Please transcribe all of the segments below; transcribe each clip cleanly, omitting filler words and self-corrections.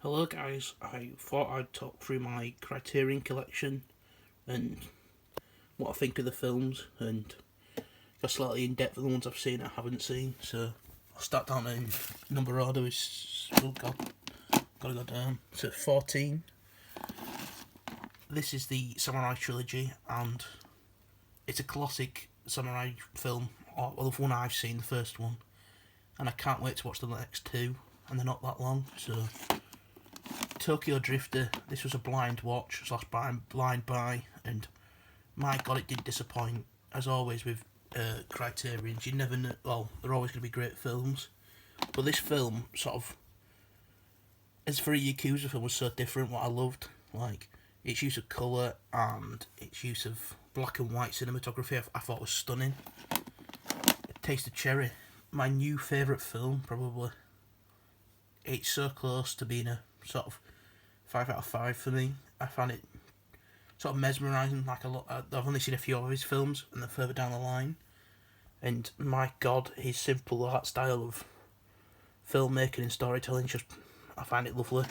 Hello guys, I thought I'd talk through my Criterion Collection and what I think of the films and go slightly in depth of the ones I've seen and haven't seen. So I'll start down in number order. Gotta go down to 14. This is the Samurai Trilogy and it's a classic samurai film, or the one I've seen, the first one, and I can't wait to watch the next two, and they're not that long. So Tokyo Drifter, this was a blind watch slash blind buy, and my god, it didn't disappoint. As always with Criterions, you never know, well, they're always going to be great films, but this film sort of, as for a Yakuza film, was so different. What I loved, like its use of colour and its use of black and white cinematography, I thought was stunning. Taste of Cherry, my new favourite film probably. It's so close to being a sort of 5 out of 5 for me. I found it sort of mesmerising. Like I've only seen a few of his films, and they're further down the line. And my god, his simple art style of filmmaking and storytelling, I find it lovely.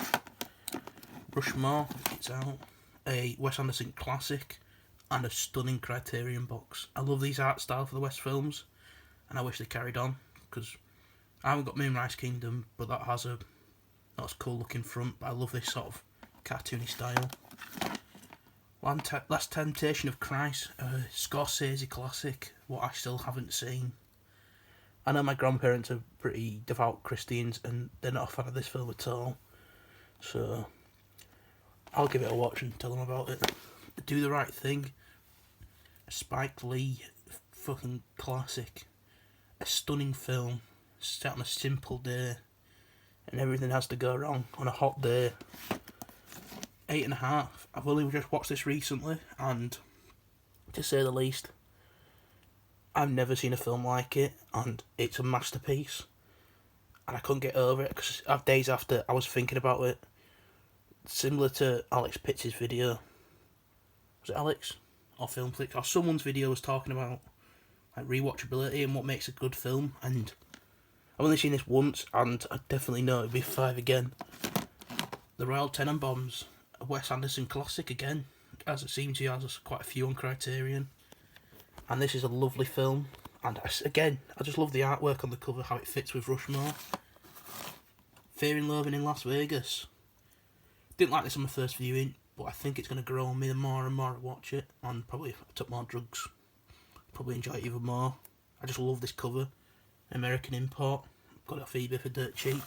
Rushmore, it's out, a Wes Anderson classic, and a stunning Criterion box. I love these art style for the West films, and I wish they carried on, because I haven't got Moonrise Kingdom, but that has a not as cool looking front, but I love this sort of cartoony style. Last Temptation of Christ, a Scorsese classic, what I still haven't seen. I know my grandparents are pretty devout Christians and they're not a fan of this film at all, so I'll give it a watch and tell them about it. Do the Right Thing, a Spike Lee fucking classic, a stunning film set on a simple day and everything has to go wrong on a hot day. 8.5. I've only just watched this recently, and to say the least, I've never seen a film like it, and it's a masterpiece. And I couldn't get over it because days after I was thinking about it, similar to Alex Pitts' video. Was it Alex or Filmflix or someone's video was talking about like rewatchability and what makes a good film, and I've only seen this once, and I definitely know it'll be 5 again. The Royal Tenenbaums, a Wes Anderson classic again, as it seems he has quite a few on Criterion. And this is a lovely film, and I just love the artwork on the cover, how it fits with Rushmore. Fear and Loathing in Las Vegas. Didn't like this on my first viewing, but I think it's going to grow on me the more and more I watch it, and probably if I took more drugs, probably enjoy it even more. I just love this cover. American import, got it off eBay for dirt cheap.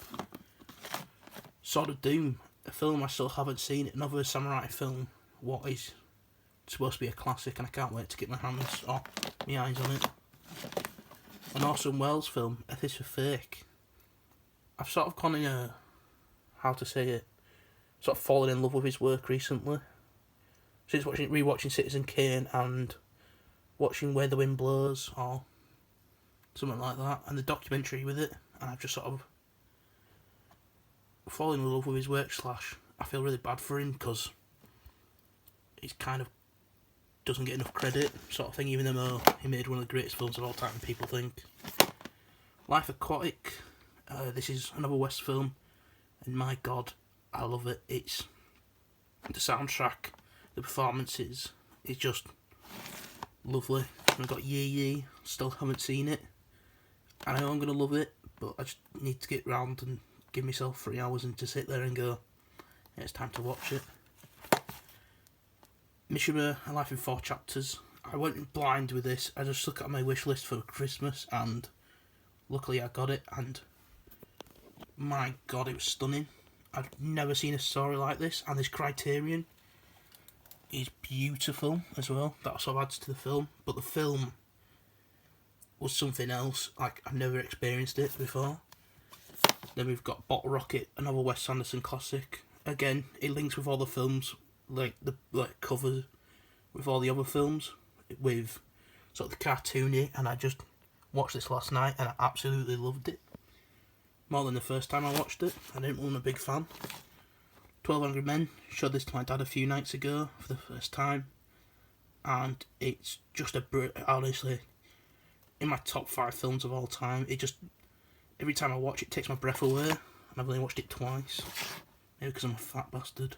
Sword of Doom, a film I still haven't seen, another samurai film, what is supposed to be a classic, and I can't wait to get my hands or my eyes on it. An Orson Welles film, F is for Fake. I've sort of gone in sort of fallen in love with his work recently. Since rewatching Citizen Kane and watching Where the Wind Blows, or something like that, and the documentary with it, and I've just sort of fallen in love with his work. I feel really bad for him because he's kind of doesn't get enough credit, sort of thing, even though he made one of the greatest films of all time, people think. Life Aquatic, this is another West film, and my god, I love it. It's the soundtrack, the performances, it's just lovely. I've got Yee Yee, still haven't seen it. I know I'm going to love it, but I just need to get round and give myself 3 hours and to sit there and go, yeah, it's time to watch it. Mishima, A Life in 4 Chapters. I went blind with this. I just stuck it on my wish list for Christmas, and luckily I got it, and my god, it was stunning. I've never seen a story like this, and this Criterion is beautiful as well. That sort of adds to the film, but the film was something else, like I've never experienced it before. Then we've got Bottle Rocket, another Wes Anderson classic. Again, it links with all the films, like the cover with all the other films, with sort of the cartoony, and I just watched this last night and I absolutely loved it. More than the first time I watched it. I wasn't a big fan. 12 Angry Men, showed this to my dad a few nights ago for the first time, and it's just honestly, in my top 5 films of all time. Every time I watch it, takes my breath away, and I've only watched it twice. maybe because I'm a fat bastard.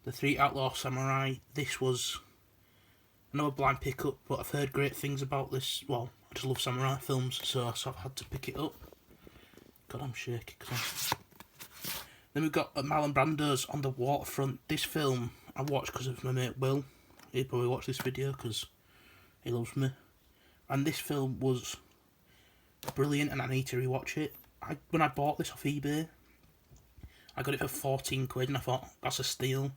The Three Outlaw Samurai. This was another blind pickup, but I've heard great things about this. Well, I just love samurai films, so I've had to pick it up. God, I'm shaky. Then we've got Marlon Brando's On the Waterfront. This film I watched because of my mate Will. He probably watched this video because he loves me. And this film was brilliant, and I need to rewatch it. When I bought this off eBay, I got it for 14 quid, and I thought, that's a steal.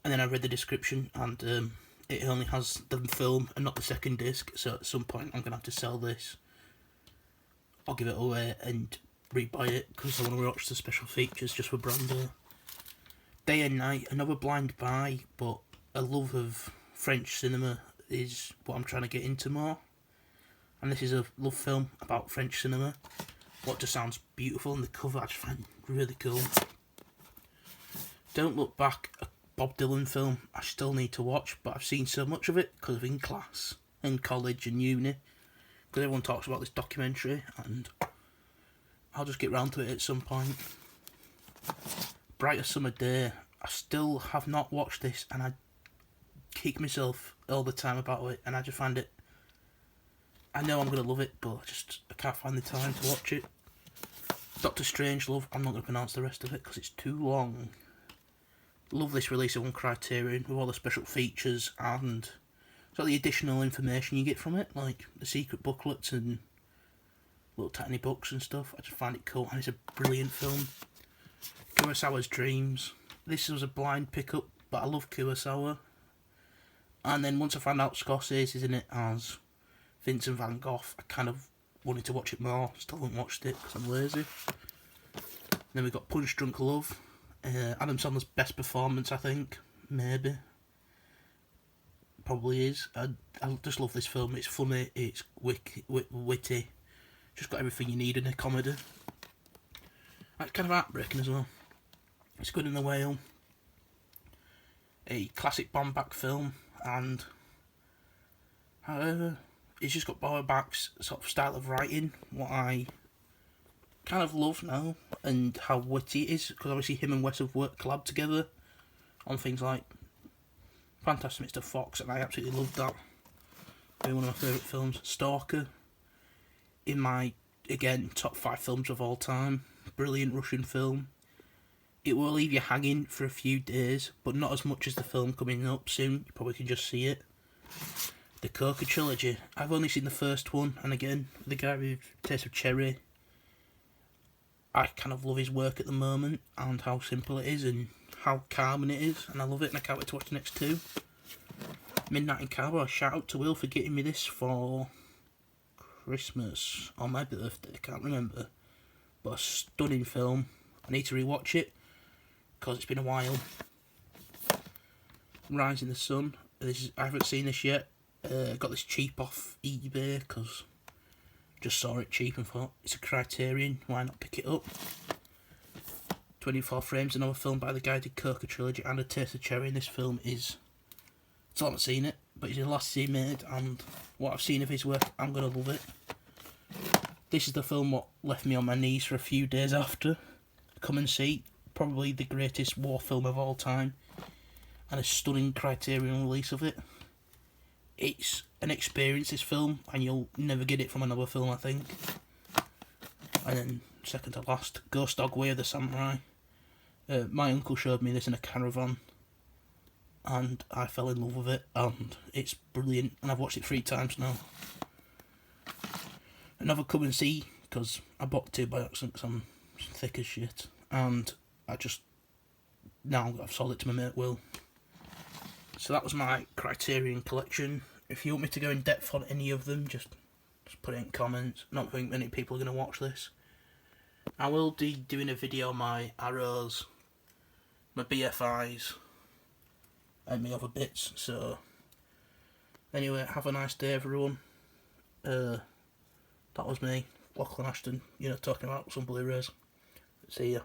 And then I read the description, and it only has the film and not the second disc, so at some point I'm going to have to sell this. I'll give it away and rebuy it, because I want to watch the special features just for Brando. Day and Night, another blind buy, but a love of French cinema is what I'm trying to get into more. And this is a love film about French cinema. What just sounds beautiful, and the cover I just find really cool. Don't Look Back, a Bob Dylan film I still need to watch, but I've seen so much of it because of in class, in college and uni, because everyone talks about this documentary, and I'll just get round to it at some point. Brighter Summer Day, I still have not watched this, and I kick myself all the time about it, and I just find it, I know I'm going to love it, but I can't find the time to watch it. Doctor Strangelove, I'm not going to pronounce the rest of it because it's too long. Love this release on Criterion with all the special features and sort of the additional information you get from it, like the secret booklets and little tiny books and stuff. I just find it cool, and it's a brilliant film. Kurosawa's Dreams. This was a blind pickup, but I love Kurosawa. And then once I found out Scorsese's in it as Vincent van Gogh, I kind of wanted to watch it more. Still haven't watched it because I'm lazy. Then we got Punch Drunk Love. Adam Sandler's best performance, I think. Maybe. Probably is. I just love this film. It's funny, it's witty. Just got everything you need in a comedy. It's kind of heartbreaking as well. It's good in the whale. A classic Baumbach film, and it's just got Baumbach's sort of style of writing, what I kind of love now, and how witty it is, because obviously him and Wes have collabed together on things like Fantastic Mr. Fox, and I absolutely loved that. Maybe one of my favourite films. Stalker, in my, again, top 5 films of all time. Brilliant Russian film. It will leave you hanging for a few days, but not as much as the film coming up soon. You probably can just see it. The Coca trilogy. I've only seen the first one, and again, the guy with Taste of Cherry, I kind of love his work at the moment, and how simple it is, and how calming it is, and I love it, and I can't wait to watch the next 2. Midnight in Cowboy. Shout out to Will for getting me this for Christmas, or my birthday, I can't remember. But a stunning film. I need to rewatch it, because it's been a while. Rise in the Sun. I haven't seen this yet. Got this cheap off eBay, because just saw it cheap and thought, it's a Criterion, why not pick it up? 24 Frames, another film by the guy who did Coca trilogy and A Taste of Cherry, and this film is, still haven't seen it, but it's the last he made, and what I've seen of his work, I'm going to love it. This is the film what left me on my knees for a few days after. Come and see, probably the greatest war film of all time, and a stunning Criterion release of it. It's an experience, this film, and you'll never get it from another film, I think. And then, second to last, Ghost Dog Way of the Samurai. My uncle showed me this in a caravan, and I fell in love with it, and it's brilliant, and I've watched it 3 times now. Another Come and See, because I bought 2 by accident because I'm thick as shit, and now I've sold it to my mate Will. So that was my Criterion collection. If you want me to go in depth on any of them, just put it in comments. Not think many people are going to watch this. I will be doing a video on my arrows, my BFIs, and my other bits. So anyway, have a nice day, everyone. That was me, Lachlan Ashton, talking about some Blu-rays. See ya.